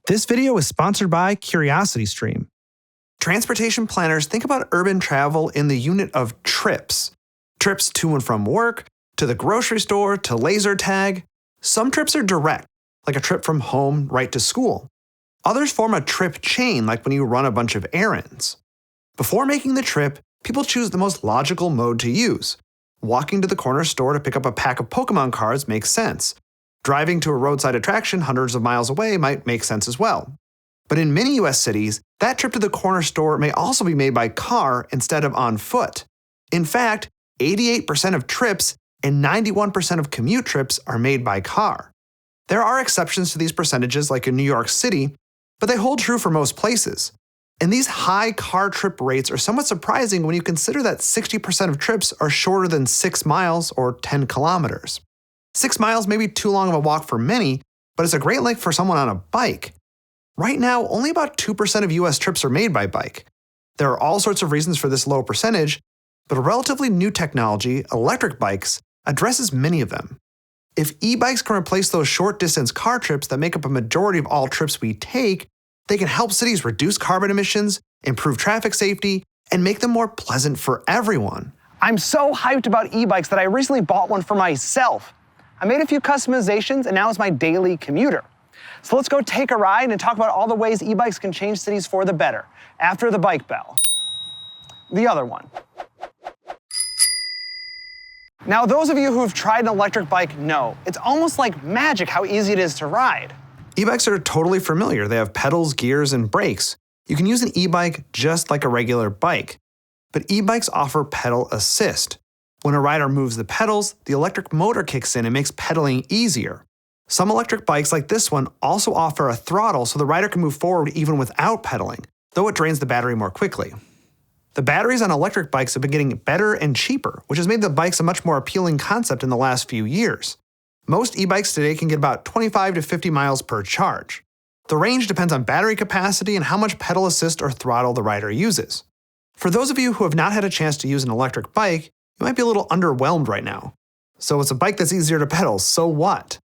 This video is sponsored by CuriosityStream. Transportation planners think about urban travel in the unit of trips. Trips to and from work, to the grocery store, to laser tag. Some trips are direct, like a trip from home right to school. Others form a trip chain, like when you run a bunch of errands. Before making the trip, people choose the most logical mode to use. Walking to the corner store to pick up a pack of Pokemon cards makes sense. Driving to a roadside attraction hundreds of miles away might make sense as well. But in many US cities, that trip to the corner store may also be made by car instead of on foot. In fact, 88% of trips and 91% of commute trips are made by car. There are exceptions to these percentages, like in New York City, but they hold true for most places. And these high car trip rates are somewhat surprising when you consider that 60% of trips are shorter than 6 miles or 10 kilometers. 6 miles may be too long of a walk for many, but it's a great length for someone on a bike. Right now, only about 2% of US trips are made by bike. There are all sorts of reasons for this low percentage, but a relatively new technology, electric bikes, addresses many of them. If e-bikes can replace those short-distance car trips that make up a majority of all trips we take, they can help cities reduce carbon emissions, improve traffic safety, and make them more pleasant for everyone. I'm so hyped about e-bikes that I recently bought one for myself. I made a few customizations, and now it's my daily commuter. So let's go take a ride and talk about all the ways e-bikes can change cities for the better, after the bike bell. The other one. Now, those of you who have tried an electric bike know, it's almost like magic how easy it is to ride. E-bikes are totally familiar. They have pedals, gears, and brakes. You can use an e-bike just like a regular bike. But e-bikes offer pedal assist. When a rider moves the pedals, the electric motor kicks in and makes pedaling easier. Some electric bikes like this one also offer a throttle so the rider can move forward even without pedaling, though it drains the battery more quickly. The batteries on electric bikes have been getting better and cheaper, which has made the bikes a much more appealing concept in the last few years. Most e-bikes today can get about 25 to 50 miles per charge. The range depends on battery capacity and how much pedal assist or throttle the rider uses. For those of you who have not had a chance to use an electric bike, you might be a little underwhelmed right now. So it's a bike that's easier to pedal, so what?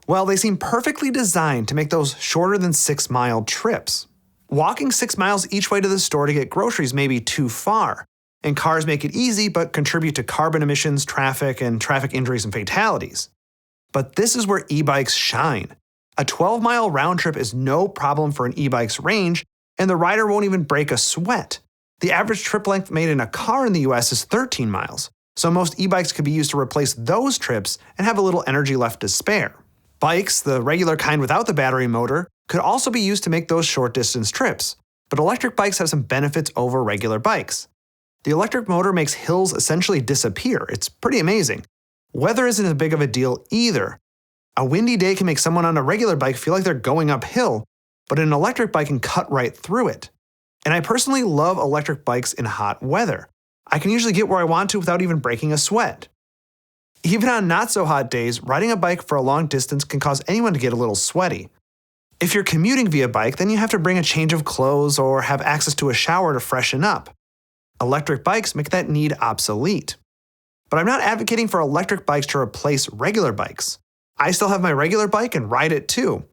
Well, they seem perfectly designed to make those shorter than 6-mile trips. Walking 6 miles each way to the store to get groceries may be too far, and cars make it easy but contribute to carbon emissions, traffic, and traffic injuries and fatalities. But this is where e-bikes shine. A 12-mile round trip is no problem for an e-bike's range, and the rider won't even break a sweat. The average trip length made in a car in the US is 13 miles, so most e-bikes could be used to replace those trips and have a little energy left to spare. Bikes, the regular kind without the battery motor, could also be used to make those short-distance trips, but electric bikes have some benefits over regular bikes. The electric motor makes hills essentially disappear. It's pretty amazing. Weather isn't as big of a deal either. A windy day can make someone on a regular bike feel like they're going uphill, but an electric bike can cut right through it. And I personally love electric bikes in hot weather. I can usually get where I want to without even breaking a sweat. Even on not-so-hot days, riding a bike for a long distance can cause anyone to get a little sweaty. If you're commuting via bike, then you have to bring a change of clothes or have access to a shower to freshen up. Electric bikes make that need obsolete. But I'm not advocating for electric bikes to replace regular bikes. I still have my regular bike and ride it too.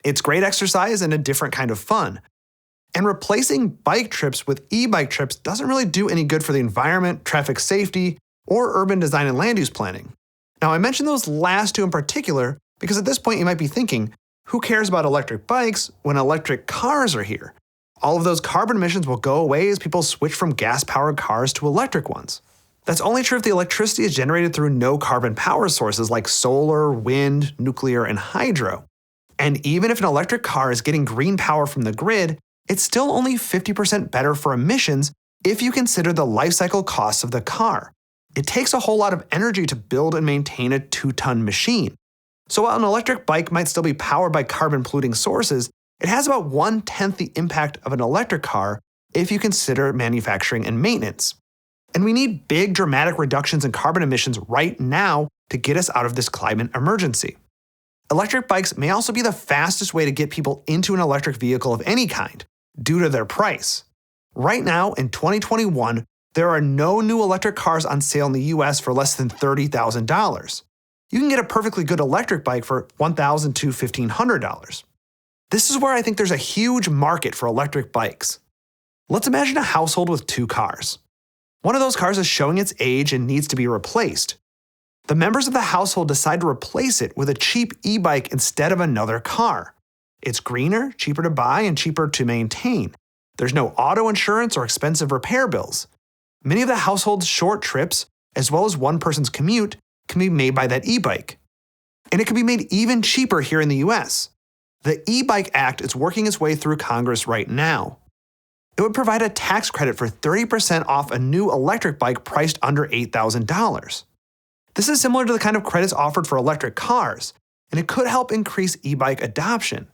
It's great exercise and a different kind of fun. And replacing bike trips with e-bike trips doesn't really do any good for the environment, traffic safety, or urban design and land use planning. Now, I mentioned those last two in particular because at this point you might be thinking, who cares about electric bikes when electric cars are here? All of those carbon emissions will go away as people switch from gas-powered cars to electric ones. That's only true if the electricity is generated through no-carbon power sources like solar, wind, nuclear, and hydro. And even if an electric car is getting green power from the grid, it's still only 50% better for emissions if you consider the life cycle costs of the car. It takes a whole lot of energy to build and maintain a 2-ton machine. So while an electric bike might still be powered by carbon-polluting sources, it has about 1/10 the impact of an electric car if you consider manufacturing and maintenance. And we need big, dramatic reductions in carbon emissions right now to get us out of this climate emergency. Electric bikes may also be the fastest way to get people into an electric vehicle of any kind, due to their price. Right now, in 2021, there are no new electric cars on sale in the US for less than $30,000. You can get a perfectly good electric bike for $1,000 to $1,500. This is where I think there's a huge market for electric bikes. Let's imagine a household with 2 cars. One of those cars is showing its age and needs to be replaced. The members of the household decide to replace it with a cheap e-bike instead of another car. It's greener, cheaper to buy, and cheaper to maintain. There's no auto insurance or expensive repair bills. Many of the household's short trips, as well as one person's commute, can be made by that e-bike. And it can be made even cheaper here in the US. The E-Bike Act is working its way through Congress right now. It would provide a tax credit for 30% off a new electric bike priced under $8,000. This is similar to the kind of credits offered for electric cars, and it could help increase e-bike adoption.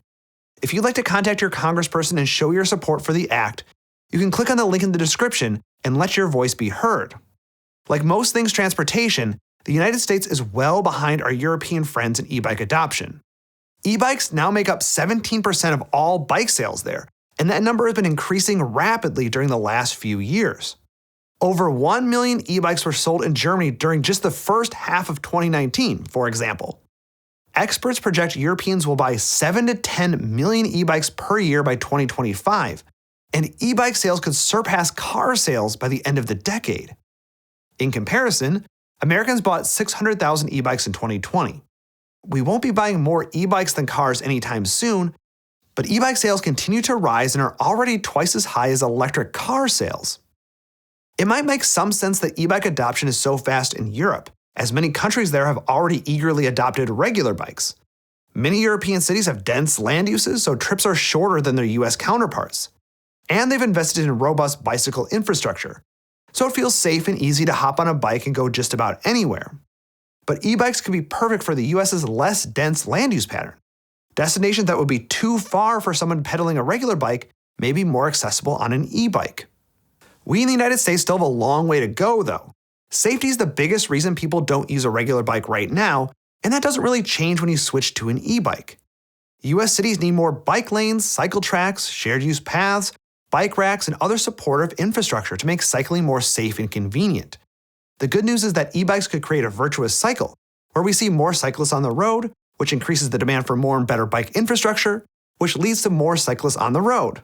If you'd like to contact your congressperson and show your support for the act, you can click on the link in the description and let your voice be heard. Like most things transportation, the United States is well behind our European friends in e-bike adoption. E-bikes now make up 17% of all bike sales there, and that number has been increasing rapidly during the last few years. Over 1 million e-bikes were sold in Germany during just the first half of 2019, for example. Experts project Europeans will buy 7 to 10 million e-bikes per year by 2025, and e-bike sales could surpass car sales by the end of the decade. In comparison, Americans bought 600,000 e-bikes in 2020. We won't be buying more e-bikes than cars anytime soon, but e-bike sales continue to rise and are already twice as high as electric car sales. It might make some sense that e-bike adoption is so fast in Europe, as many countries there have already eagerly adopted regular bikes. Many European cities have dense land uses, so trips are shorter than their US counterparts. And they've invested in robust bicycle infrastructure, so it feels safe and easy to hop on a bike and go just about anywhere. But e-bikes could be perfect for the US's less dense land use pattern. Destinations that would be too far for someone pedaling a regular bike may be more accessible on an e-bike. We in the United States still have a long way to go, though. Safety is the biggest reason people don't use a regular bike right now, and that doesn't really change when you switch to an e-bike. US cities need more bike lanes, cycle tracks, shared use paths, bike racks, and other supportive infrastructure to make cycling more safe and convenient. The good news is that e-bikes could create a virtuous cycle, where we see more cyclists on the road, which increases the demand for more and better bike infrastructure, which leads to more cyclists on the road.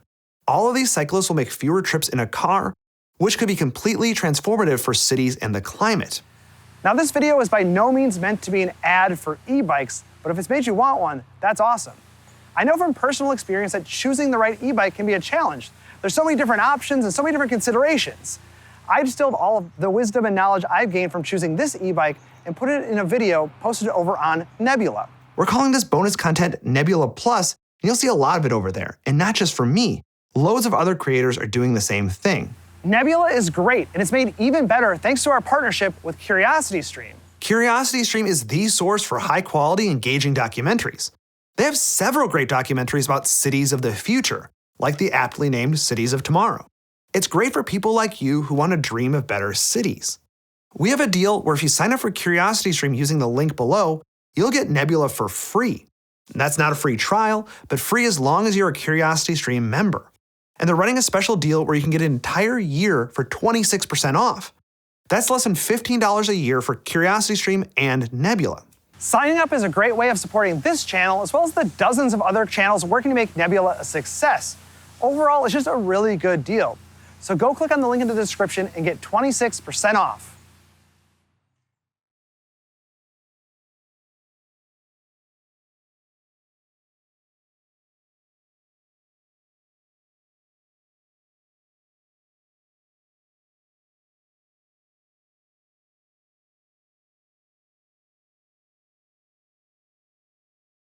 All of these cyclists will make fewer trips in a car, which could be completely transformative for cities and the climate. Now, this video is by no means meant to be an ad for e-bikes, but if it's made you want one, that's awesome. I know from personal experience that choosing the right e-bike can be a challenge. There's so many different options and so many different considerations. I distilled all of the wisdom and knowledge I've gained from choosing this e-bike and put it in a video posted over on Nebula. We're calling this bonus content Nebula Plus, and you'll see a lot of it over there. And not just from me, loads of other creators are doing the same thing. Nebula is great, and it's made even better thanks to our partnership with CuriosityStream. CuriosityStream is the source for high-quality, engaging documentaries. They have several great documentaries about cities of the future, like the aptly named Cities of Tomorrow. It's great for people like you who want to dream of better cities. We have a deal where if you sign up for CuriosityStream using the link below, you'll get Nebula for free. That's not a free trial, but free as long as you're a CuriosityStream member. And they're running a special deal where you can get an entire year for 26% off. That's less than $15 a year for CuriosityStream and Nebula. Signing up is a great way of supporting this channel, as well as the dozens of other channels working to make Nebula a success. Overall, it's just a really good deal. So go click on the link in the description and get 26% off.